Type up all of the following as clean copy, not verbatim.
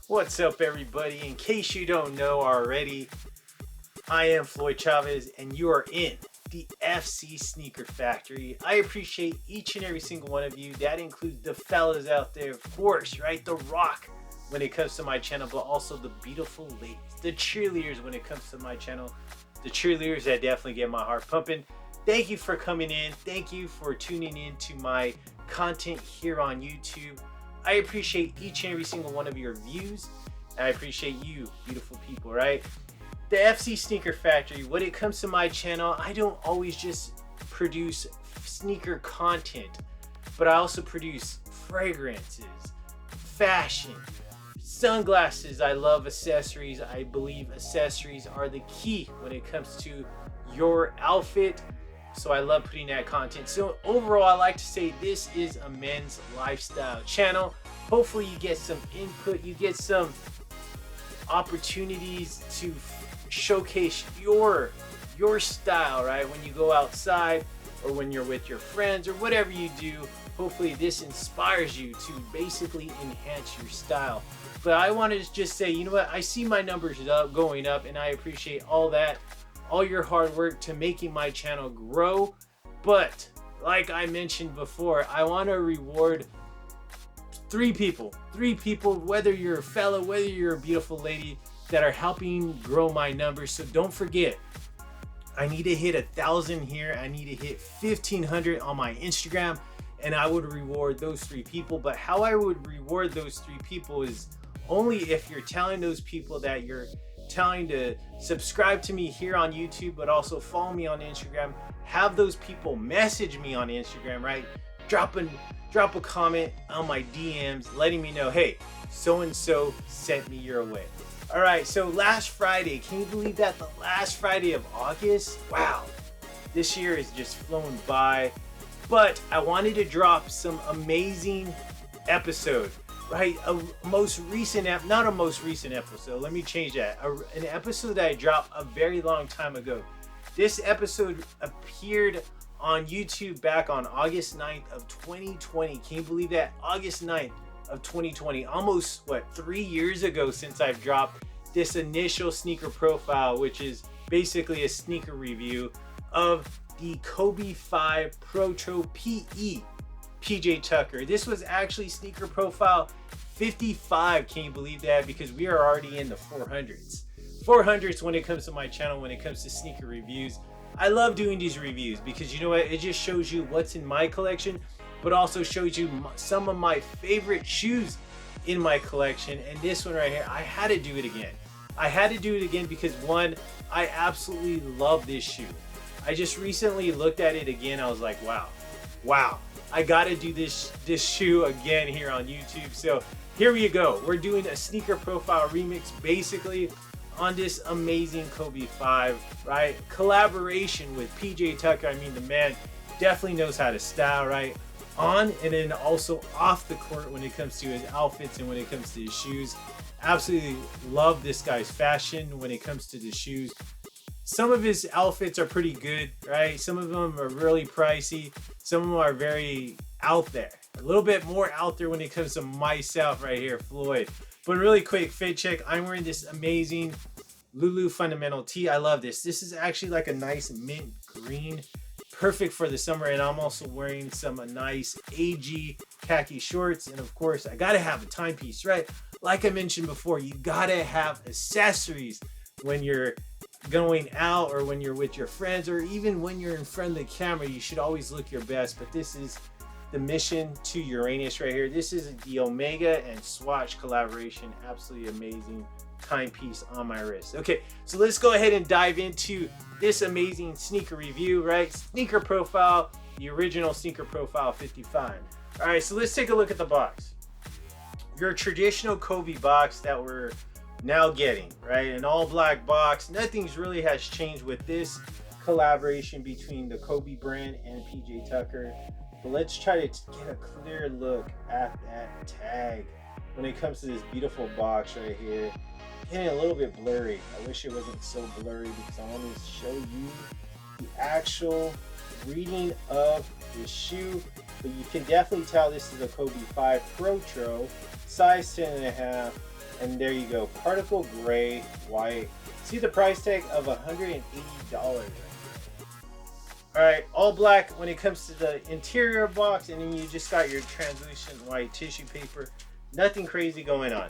What's up, everybody? In case you don't know already, I am Floyd Chavez, and you are in the FC Sneaker Factory. I appreciate each and every single one of you. That includes the fellas out there, of course, right? The Rock when it comes to my channel, but also the beautiful ladies, the cheerleaders when it comes to my channel, the cheerleaders that definitely get my heart pumping. Thank you for coming in. Thank you for tuning in to my content here on YouTube. I appreciate each and every single one of your views. I appreciate you, beautiful people, right? The FC Sneaker Factory, when it comes to my channel, I don't always just produce sneaker content, but I also produce fragrances, fashion, sunglasses. I love accessories. I believe accessories are the key when it comes to your outfit. So I love putting that content. So overall, I like to say this is a men's lifestyle channel. Hopefully you get some input, you get some opportunities to showcase your style, right? When you go outside or when you're with your friends or whatever you do, hopefully this inspires you to basically enhance your style. But I want to just say, you know what? I see my numbers going up, and I appreciate all that. All your hard work to making my channel grow. But like I mentioned before, I want to reward three people, whether you're a fella, whether you're a beautiful lady, that are helping grow my numbers. So don't forget, I need to hit 1,000 here. I need to hit 1,500 on my Instagram, and I would reward those three people. But how I would reward those three people is only if you're telling those people that you're telling to subscribe to me here on YouTube, but also follow me on Instagram. Have those people message me on Instagram, right? Drop a comment on my DMs letting me know, hey, so and so sent me your way. All right, so last Friday, can you believe that? The last Friday of August? Wow, this year is just flown by. But I wanted to drop some amazing episode, right? Not a most recent episode. Let me change that. An episode that I dropped a very long time ago. This episode appeared on YouTube back on August 9th of 2020. Can you believe that? August 9th of 2020. Almost, 3 years ago since I've dropped this initial sneaker profile, which is basically a sneaker review of the Kobe V Protro PE PJ Tucker. This was actually sneaker profile 55. Can you believe that? Because we are already in the 400s when it comes to my channel, when it comes to sneaker reviews. I love doing these reviews because you know what? It just shows you what's in my collection, but also shows you some of my favorite shoes in my collection. And this one right here, I had to do it again. I had to do it again because one, I absolutely love this shoe. I just recently looked at it again. I was like, wow. I gotta do this shoe again here on YouTube. So here we go. We're doing a sneaker profile remix basically on this amazing Kobe V, right? Collaboration with PJ Tucker. I mean, the man definitely knows how to style, right? On and then also off the court when it comes to his outfits and when it comes to his shoes. Absolutely love this guy's fashion when it comes to the shoes. Some of his outfits are pretty good, right? Some of them are really pricey. Some of them are very out there. A little bit more out there when it comes to myself right here, Floyd. But really quick fit check. I'm wearing this amazing Lulu Fundamental tee. I love this. This is actually like a nice mint green. Perfect for the summer. And I'm also wearing some nice AG khaki shorts. And of course, I gotta have a timepiece, right? Like I mentioned before, you gotta have accessories when you're going out or when you're with your friends or even when you're in front of the camera. You should always look your best. But this is the Mission to Uranus right here. This is the Omega and Swatch collaboration. Absolutely amazing timepiece on my wrist. Okay, so let's go ahead and dive into this amazing sneaker review, right? Sneaker profile, the original sneaker profile 55. All right, so let's take a look at the box. Your traditional Kobe box that we're now getting, right? An all black box. Nothing's really has changed with this collaboration between the Kobe brand and PJ Tucker. But let's try to get a clear look at that tag when it comes to this beautiful box right here. Getting a little bit blurry. I wish it wasn't so blurry because I want to show you the actual reading of the shoe. But you can definitely tell this is a Kobe V Protro, size 10.5. And there you go, particle gray, white. See the price tag of $180 right there. All right, all black when it comes to the interior box, and then you just got your translucent white tissue paper. Nothing crazy going on.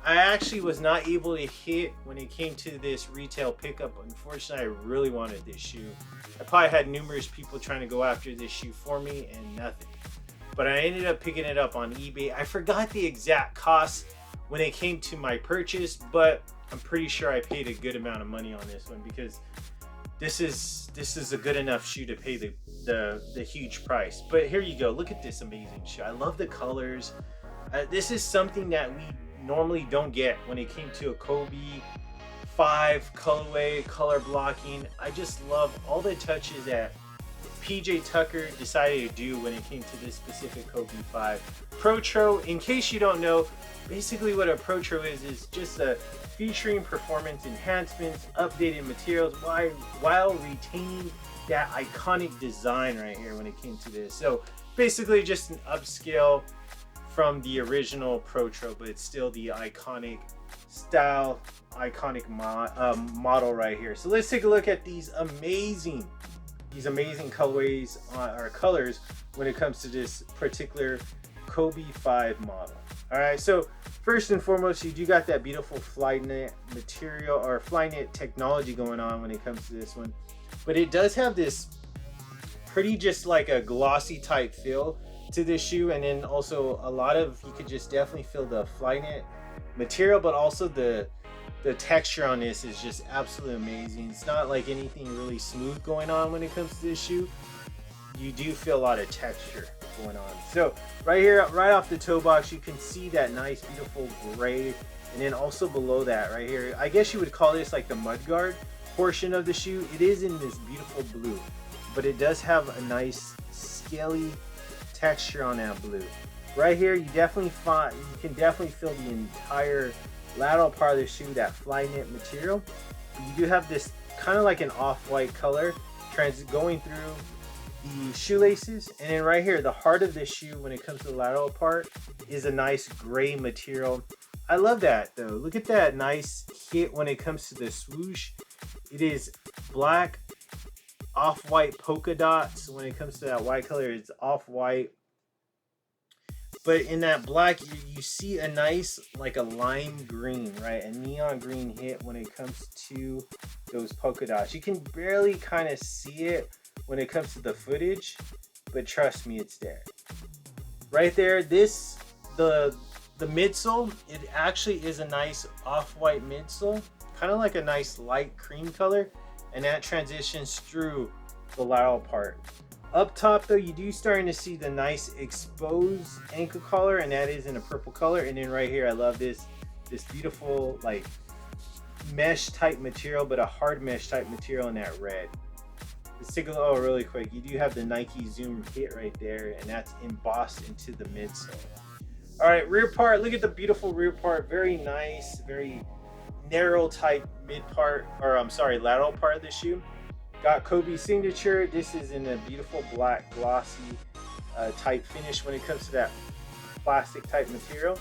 I actually was not able to hit when it came to this retail pickup. Unfortunately, I really wanted this shoe. I probably had numerous people trying to go after this shoe for me and nothing. But I ended up picking it up on eBay. I forgot the exact cost when it came to my purchase, but I'm pretty sure I paid a good amount of money on this one because this is a good enough shoe to pay the huge price. But here you go. Look at this amazing shoe. I love the colors. This is something that we normally don't get when it came to a Kobe V colorway, color blocking. I just love all the touches that PJ Tucker decided to do when it came to this specific Kobe V Protro. In case you don't know, basically what a Protro is just a featuring performance enhancements, updated materials while retaining that iconic design right here when it came to this. So basically just an upscale from the original Protro, but it's still the iconic style, iconic model right here. So let's take a look at these amazing colorways or colors when it comes to this particular Kobe V model. All right, so first and foremost, you do got that beautiful Flyknit material or Flyknit technology going on when it comes to this one, but it does have this pretty just like a glossy type feel to this shoe, and then also a lot of, you could just definitely feel the Flyknit material, but also the texture on this is just absolutely amazing. It's not like anything really smooth going on when it comes to this shoe. You do feel a lot of texture going on. So right here, right off the toe box, you can see that nice beautiful gray, and then also below that right here, I guess you would call this like the mudguard portion of the shoe. It is in this beautiful blue, but it does have a nice scaly texture on that blue. Right here, you can definitely feel the entire lateral part of the shoe, that Flyknit material. You do have this kind of like an off-white color going through the shoelaces, and then right here, the heart of this shoe when it comes to the lateral part is a nice gray material. I love that though. Look at that nice hit when it comes to the swoosh. It is black off-white polka dots. When it comes to that white color, it's off-white, but in that black you see a nice like a lime green, right, a neon green hit when it comes to those polka dots. You can barely kind of see it when it comes to the footage, but trust me, it's there right there. The midsole, it actually is a nice off-white midsole, kind of like a nice light cream color, and that transitions through the lateral part. Up top though, you do starting to see the nice exposed ankle collar, and that is in a purple color. And then right here, I love this beautiful like mesh type material, but a hard mesh type material in that red. Let's take a look really quick. You do have the Nike Zoom hit right there, and that's embossed into the midsole. All right, rear part, look at the beautiful rear part. Very nice, very narrow type mid part, or I'm sorry, lateral part of the shoe. Got Kobe signature. This is in a beautiful black glossy type finish when it comes to that plastic type material.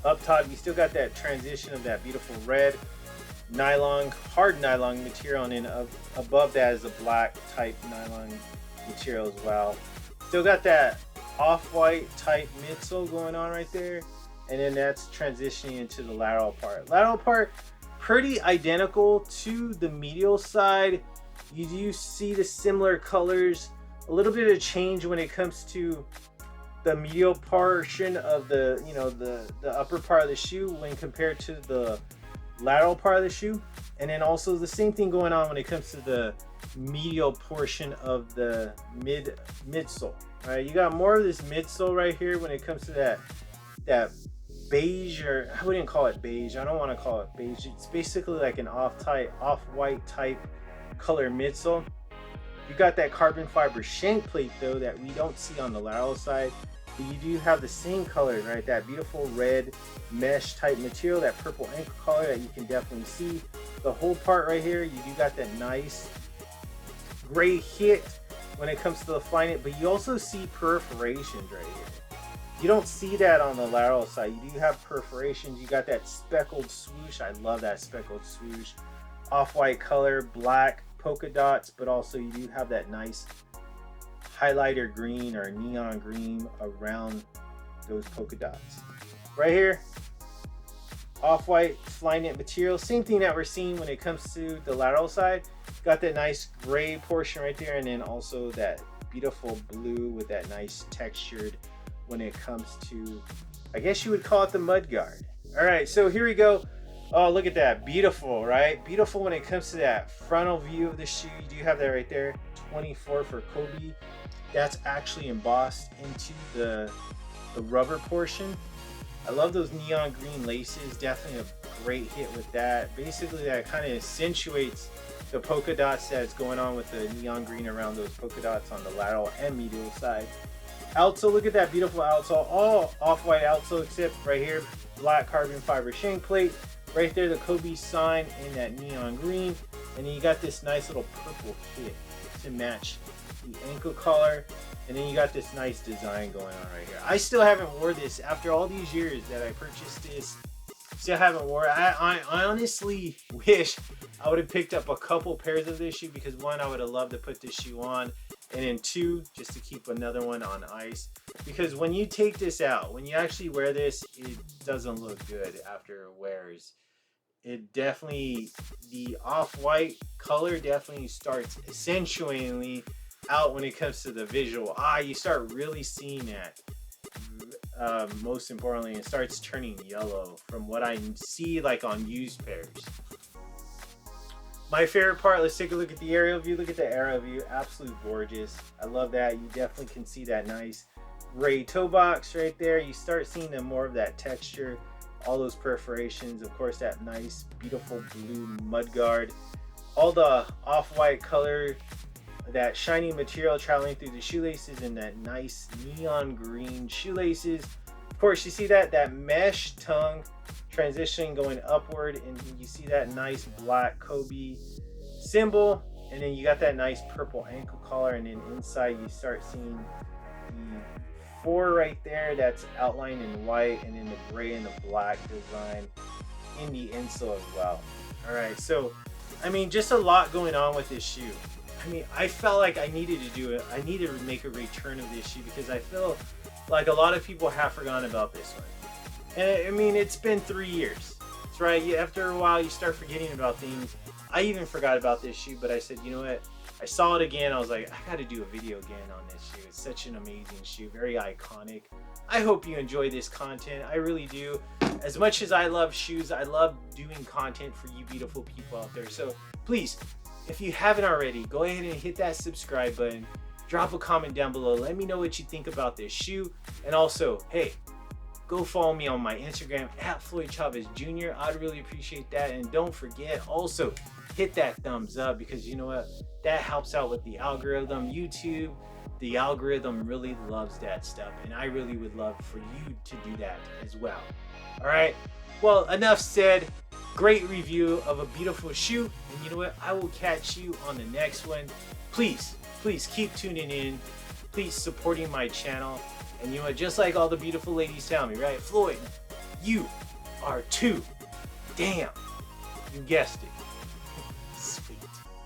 Up top, you still got that transition of that beautiful red nylon, hard nylon material, and then above that is a black type nylon material as well. Still got that off-white type midsole going on right there, and then that's transitioning into the lateral part. Lateral part pretty identical to the medial side. You do see the similar colors, a little bit of change when it comes to the medial portion of the, you know, the upper part of the shoe when compared to the lateral part of the shoe. And then also the same thing going on when it comes to the medial portion of the midsole. All right, you got more of this midsole right here when it comes to that beige, or I wouldn't call it beige. I don't want to call it beige. It's basically like an off-white type color midsole. You got that carbon fiber shank plate though that we don't see on the lateral side, but you do have the same colors, right? That beautiful red mesh type material, that purple ankle color that you can definitely see. The whole part right here, you do got that nice gray hit when it comes to the Flyknit, but you also see perforations right here. You don't see that on the lateral side. You do have perforations. You got that speckled swoosh. I love that speckled swoosh. Off-white color, black polka dots, but also you do have that nice highlighter green or neon green around those polka dots. Right here, off-white fly knit material. Same thing that we're seeing when it comes to the lateral side. Got that nice gray portion right there, and then also that beautiful blue with that nice textured when it comes to, I guess you would call it the mud guard. All right, so here we go. Oh, look at that. Beautiful, right? Beautiful when it comes to that frontal view of the shoe. You do have that right there. 24 for Kobe. That's actually embossed into the rubber portion. I love those neon green laces. Definitely a great hit with that. Basically, that kind of accentuates the polka dots that's going on with the neon green around those polka dots on the lateral and medial side. Outsole, look at that beautiful outsole. All off-white outsole except right here, black carbon fiber shank plate. Right there, the Kobe sign in that neon green. And then you got this nice little purple hit to match the ankle collar. And then you got this nice design going on right here. I still haven't wore this after all these years that I purchased this. Still haven't wore it. I honestly wish I would have picked up a couple pairs of this shoe, because one, I would have loved to put this shoe on, and then two, just to keep another one on ice. Because when you take this out, when you actually wear this, it doesn't look good after it wears. It definitely, the off-white color definitely starts accentuating out when it comes to the visual. You start really seeing that. Most importantly, it starts turning yellow from what I see like on used pairs. My favorite part, let's take a look at the aerial view. Look at the aerial view, absolute gorgeous. I love that. You definitely can see that nice gray toe box right there. You start seeing more of that texture, all those perforations, of course that nice beautiful blue mud guard, all the off-white color, that shiny material traveling through the shoelaces, and that nice neon green shoelaces. Of course, you see that mesh tongue transitioning going upward, and you see that nice black Kobe symbol, and then you got that nice purple ankle collar, and then inside you start seeing the 4 right there that's outlined in white, and then the gray and the black design in the insole as well. All right, so I mean, just a lot going on with this shoe. I mean, I felt like I needed to do it. I needed to make a return of this shoe because I feel like a lot of people have forgotten about this one. And I mean, it's been 3 years. That's right. After a while, you start forgetting about things. I even forgot about this shoe, but I said, you know what? I saw it again. I was like, I got to do a video again on this shoe. It's such an amazing shoe, very iconic. I hope you enjoy this content. I really do. As much as I love shoes, I love doing content for you beautiful people out there. So please, if you haven't already, go ahead and hit that subscribe button. Drop a comment down below. Let me know what you think about this shoe. And also, hey, go follow me on my Instagram at Floyd Chavez Jr. I'd really appreciate that. And don't forget, also hit that thumbs up, because you know what? That helps out with the algorithm. YouTube, the algorithm really loves that stuff. And I really would love for you to do that as well. All right. Well, enough said. Great review of a beautiful shoe. And you know what? I will catch you on the next one. Please keep tuning in. Please supporting my channel. And you know what? Just like all the beautiful ladies tell me, right? Floyd, you are too damn. You guessed it.